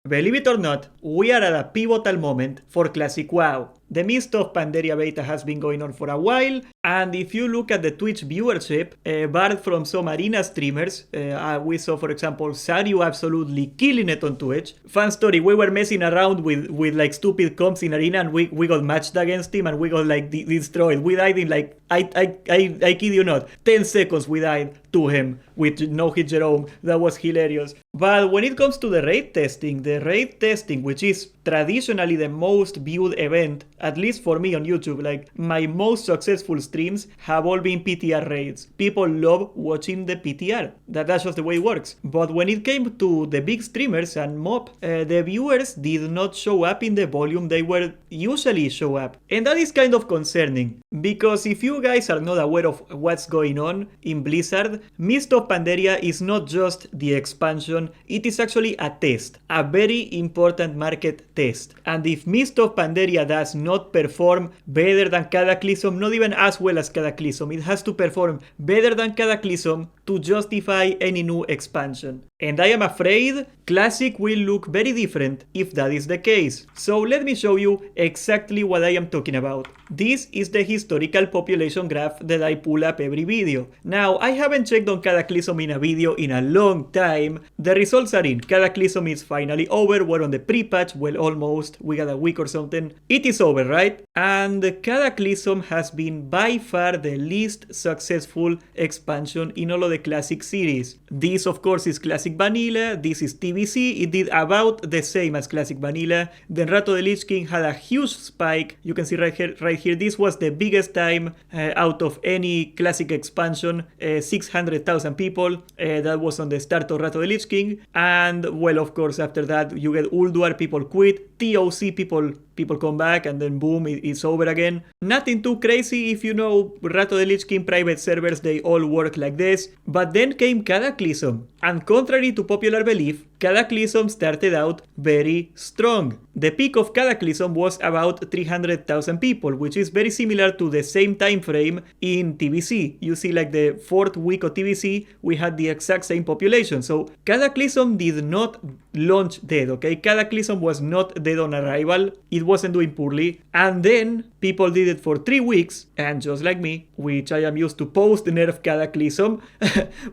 Believe it or not, we are at a pivotal moment for Classic WoW. The mist of Pandaria beta has been going on for a while, and if you look at the Twitch viewership, barred from some arena streamers, we saw, for example, Saryu absolutely killing it on Twitch. Fun story, we were messing around with like stupid comps in arena, and we got matched against him, and we got like destroyed. We died in like, I kid you not, 10 seconds we died to him with no hit Jerome. That was hilarious. But when it comes to the raid testing, which is traditionally the most viewed event, at least for me on YouTube, like my most successful streams have all been PTR raids. People love watching the PTR. That's just the way it works. But when it came to the big streamers and MoP, the viewers did not show up in the volume they were usually show up. And that is kind of concerning, because if you guys are not aware of what's going on in Blizzard, Mist of Pandaria is not just the expansion, it is actually a test, a very important market test. And if Mist of Pandaria does not perform better than Cataclysm, not even as well as Cataclysm, it has to perform better than Cataclysm to justify any new expansion. And I am afraid Classic will look very different if that is the case. So let me show you exactly what I am talking about. This is the historical population graph that I pull up every video. Now, I haven't checked on Cataclysm in a video in a long time. The results are in. Cataclysm is finally over. We're on the pre-patch. Well, almost. We got a week or something. It is over, right? And Cataclysm has been by far the least successful expansion in all of the Classic series. This, of course, is Classic Vanilla. This is TBC. It did about the same as Classic Vanilla. Then Rato the Lich King had a huge spike. You can see right here. This was the biggest time out of any Classic expansion. 600,000 people. That was on the start of Rato the Lich King. And, well, of course, after that, you get Ulduar, people quit. TOC, people come back, and then boom, it's over again. Nothing too crazy. If you know Rato the Lich King private servers, they all work like this. But then came Cataclysm, and contrary to popular belief, Cataclysm started out very strong. The peak of Cataclysm was about 300,000 people, which is very similar to the same time frame in TBC. You see, like the 4th week of TBC, we had the exact same population. So Cataclysm did not launch dead, okay? Cataclysm was not dead on arrival. It wasn't doing poorly. And then people did it for 3 weeks, and just like me, which I am used to post-nerf Cataclysm,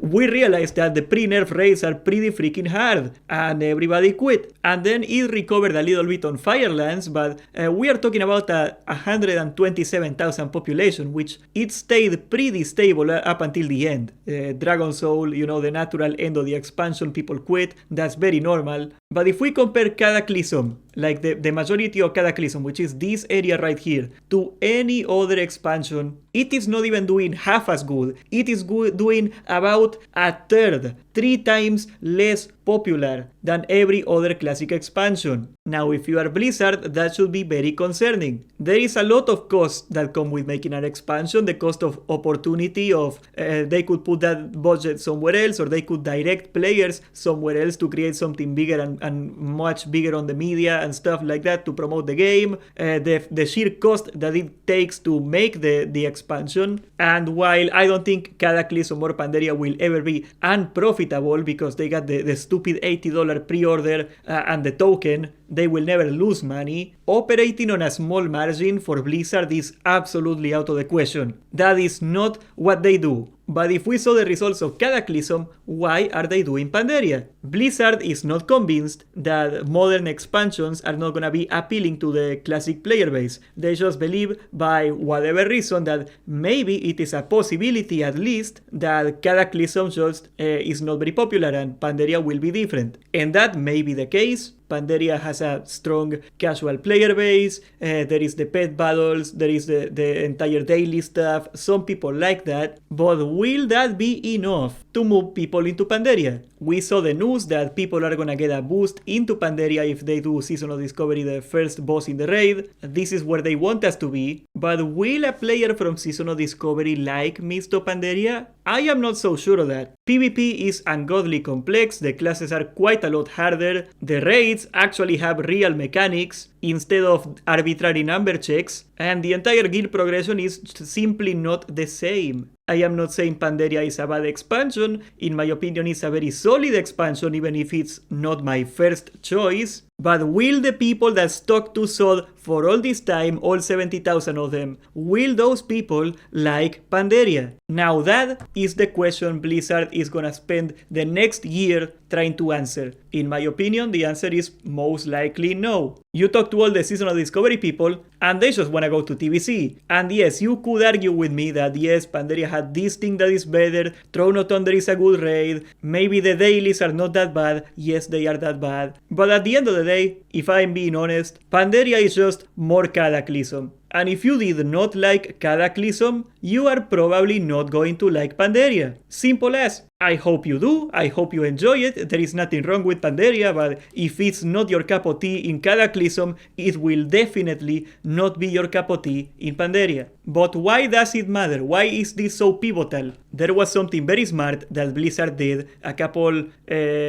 we realized that the pre-nerf raids are pretty freaking hard, and everybody quit. And then it recovered a little bit on Firelands, but we are talking about a 127,000 population, which it stayed pretty stable up until the end. Dragon Soul, you know, the natural end of the expansion, people quit, that's very normal. But if we compare Cataclysm, like the majority of Cataclysm, which is this area right here, to any other expansion, it is not even doing half as good. It is doing about a third, 3 times less popular than every other Classic expansion. Now, if you are Blizzard, that should be very concerning. There is a lot of costs that come with making an expansion. The cost of opportunity of they could put that budget somewhere else, or they could direct players somewhere else to create something bigger and much bigger on the media and stuff like that to promote the game. The sheer cost that it takes to make the expansion. And while I don't think Cataclysm or Pandaria will ever be unprofitable because they got the stupid $80 pre-order and the token, they will never lose money. Operating on a small margin for Blizzard is absolutely out of the question. That is not what they do. But if we saw the results of Cataclysm, why are they doing Pandaria? Blizzard is not convinced that modern expansions are not gonna be appealing to the Classic player base. They just believe, by whatever reason, that maybe it is a possibility at least that Cataclysm just is not very popular and Pandaria will be different. And that may be the case. Pandaria has a strong casual player base, there is the pet battles, there is the entire daily stuff, some people like that, but will that be enough to move people into Pandaria? We saw the news that people are gonna get a boost into Pandaria if they do Season of Discovery, the first boss in the raid. This is where they want us to be, but will a player from Season of Discovery like Mist of Pandaria? I am not so sure of that. PvP is ungodly complex, the classes are quite a lot harder, the raids actually have real mechanics instead of arbitrary number checks, and the entire guild progression is simply not the same. I am not saying Pandaria is a bad expansion. In my opinion, it's a very solid expansion, even if it's not my first choice. But will the people that stuck to SOD for all this time, all 70,000 of them, will those people like Pandaria? Now that is the question Blizzard is gonna spend the next year trying to answer. In my opinion, the answer is most likely no. You talk to all the seasonal discovery people and they just wanna go to TBC. And yes, you could argue with me that yes, Pandaria had this thing that is better, Throne of Thunder is a good raid, maybe the dailies are not that bad, yes they are that bad. But at the end of the day, if I'm being honest, Pandaria is just more Cataclysm. And if you did not like Cataclysm, you are probably not going to like Pandaria. Simple as. I hope you do, I hope you enjoy it, there is nothing wrong with Pandaria, but if it's not your cup of tea in Cataclysm, it will definitely not be your cup of tea in Pandaria. But why does it matter? Why is this so pivotal? There was something very smart that Blizzard did a couple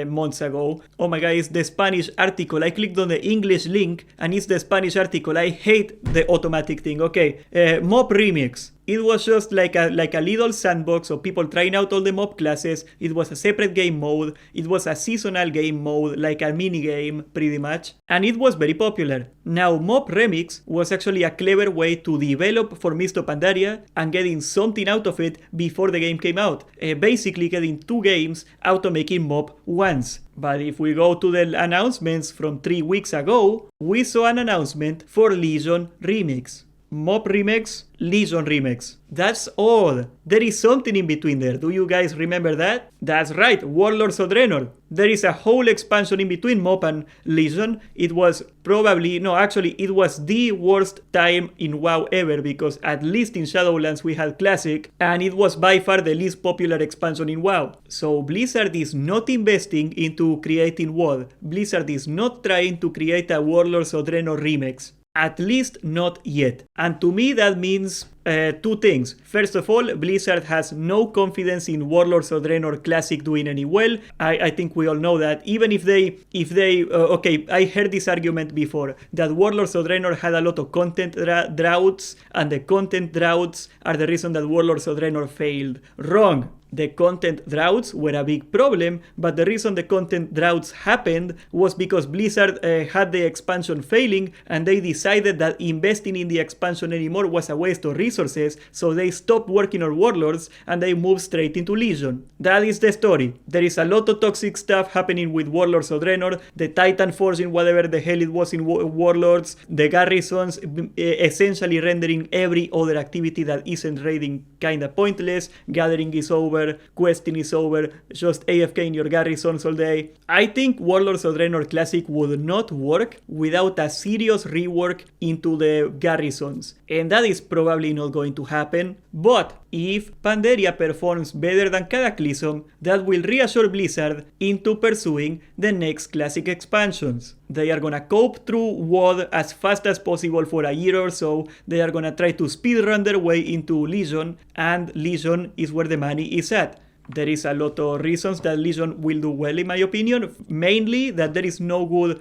months ago. Oh my god, it's the Spanish article. I clicked on the English link and it's the Spanish article. I hate the automatic thing. Okay, MoP Remix. It was just like a little sandbox of people trying out all the MoP classes. It was a separate game mode. It was a seasonal game mode, like a mini game, pretty much. And it was very popular. Now, MoP Remix was actually a clever way to develop for Mist of Pandaria and getting something out of it before the game came out. Basically getting 2 games out of making MoP once. But if we go to the announcements from 3 weeks ago, we saw an announcement for Legion Remix. MoP Remix, Legion Remix. That's all. There is something in between there. Do you guys remember that? That's right, Warlords of Draenor. There is a whole expansion in between MoP and Legion. It was probably, no, actually, it was the worst time in WoW ever because at least in Shadowlands we had Classic and it was by far the least popular expansion in WoW. So Blizzard is not investing into creating WoD. Blizzard is not trying to create a Warlords of Draenor remix. At least not yet. And to me that means 2 things. First of all, Blizzard has no confidence in Warlords of Draenor Classic doing any well. I think we all know that. Even if they okay, I heard this argument before, that Warlords of Draenor had a lot of content droughts, and the content droughts are the reason that Warlords of Draenor failed. Wrong. The content droughts were a big problem, but the reason the content droughts happened was because Blizzard had the expansion failing and they decided that investing in the expansion anymore was a waste of resources, so they stopped working on Warlords and they moved straight into Legion. That is the story. There is a lot of toxic stuff happening with Warlords of Draenor, the Titan forging whatever the hell it was in Warlords, the garrisons essentially rendering every other activity that isn't raiding kinda pointless, gathering is over, questing is over, just AFK in your garrisons all day. I think Warlords of Draenor Classic would not work without a serious rework into the garrisons, and that is probably not going to happen. But if Pandaria performs better than Cataclysm, that will reassure Blizzard into pursuing the next Classic expansions. They are gonna cope through WoD as fast as possible for a year or so. They are gonna try to speedrun their way into Legion, and Legion is where the money is at. There is a lot of reasons that Legion will do well in my opinion. Mainly that there is no good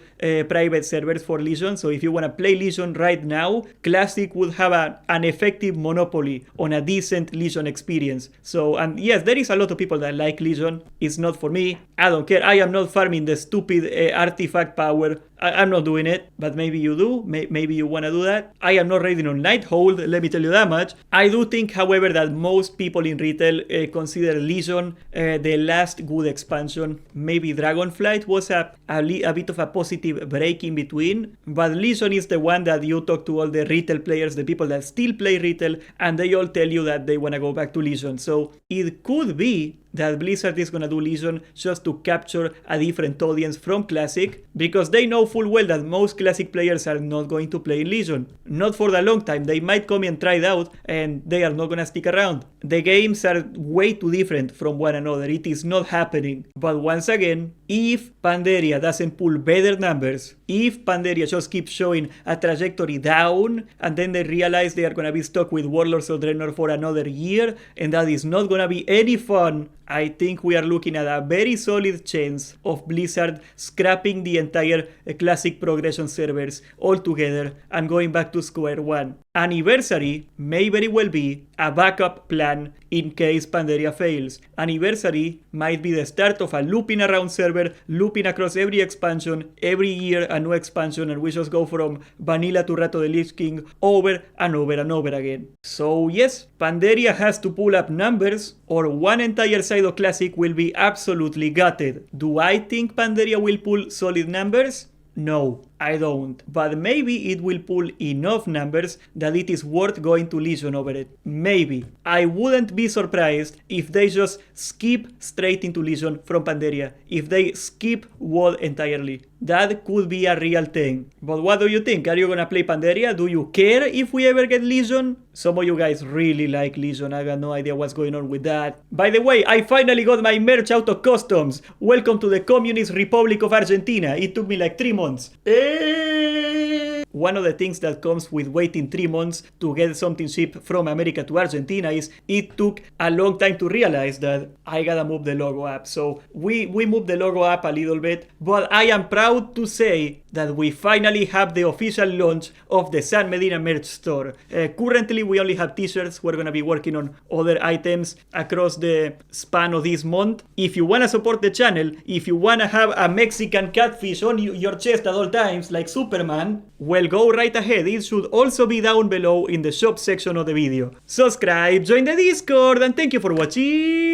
private servers for Legion. So if you want to play Legion right now, Classic would have an effective monopoly on a decent Legion experience. So, and yes, there is a lot of people that like Legion. It's not for me. I don't care. I am not farming the stupid artifact power. I'm not doing it, but maybe you do. Maybe you want to do that. I am not raiding on Nighthold, let me tell you that much. I do think, however, that most people in retail consider Legion the last good expansion. Maybe Dragonflight was a bit of a positive break in between, but Legion is the one that you talk to all the retail players, the people that still play retail, and they all tell you that they want to go back to Legion. So it could be that Blizzard is gonna do Legion just to capture a different audience from Classic, because they know full well that most Classic players are not going to play in Legion. Not for the long time. They might come and try it out, and they are not gonna stick around. The games are way too different from one another. It is not happening. But once again, if Pandaria doesn't pull better numbers, if Pandaria just keeps showing a trajectory down, and then they realize they are gonna be stuck with Warlords of Draenor for another year, and that is not gonna be any fun, I think we are looking at a very solid chance of Blizzard scrapping the entire Classic progression servers altogether and going back to square one. Anniversary may very well be a backup plan in case Pandaria fails. Anniversary might be the start of a looping around server, looping across every expansion, every year a new expansion, and we just go from vanilla to Rato the Lich King over and over and over again. So yes, Pandaria has to pull up numbers or one entire side of Classic will be absolutely gutted. Do I think Pandaria will pull solid numbers? No, I don't. But maybe it will pull enough numbers that it is worth going to Legion over it. Maybe. I wouldn't be surprised if they just skip straight into Legion from Pandaria. If they skip WoD entirely. That could be a real thing. But what do you think? Are you gonna play Pandaria? Do you care if we ever get Legion? Some of you guys really like Legion. I got no idea what's going on with that. By the way, I finally got my merch out of customs. Welcome to the Communist Republic of Argentina. It took me like 3 months. One of the things that comes with waiting 3 months to get something shipped from America to Argentina is it took a long time to realize that I gotta move the logo up. So we moved the logo up a little bit, but I am proud to say that we finally have the official launch of the San Medina merch store. Currently we only have t-shirts. We're gonna be working on other items across the span of this month. If you wanna support the channel, if you wanna have a Mexican catfish on your chest at all times like Superman, well, go right ahead. It should also be down below in the shop section of the video. Subscribe, join the Discord, and thank you for watching.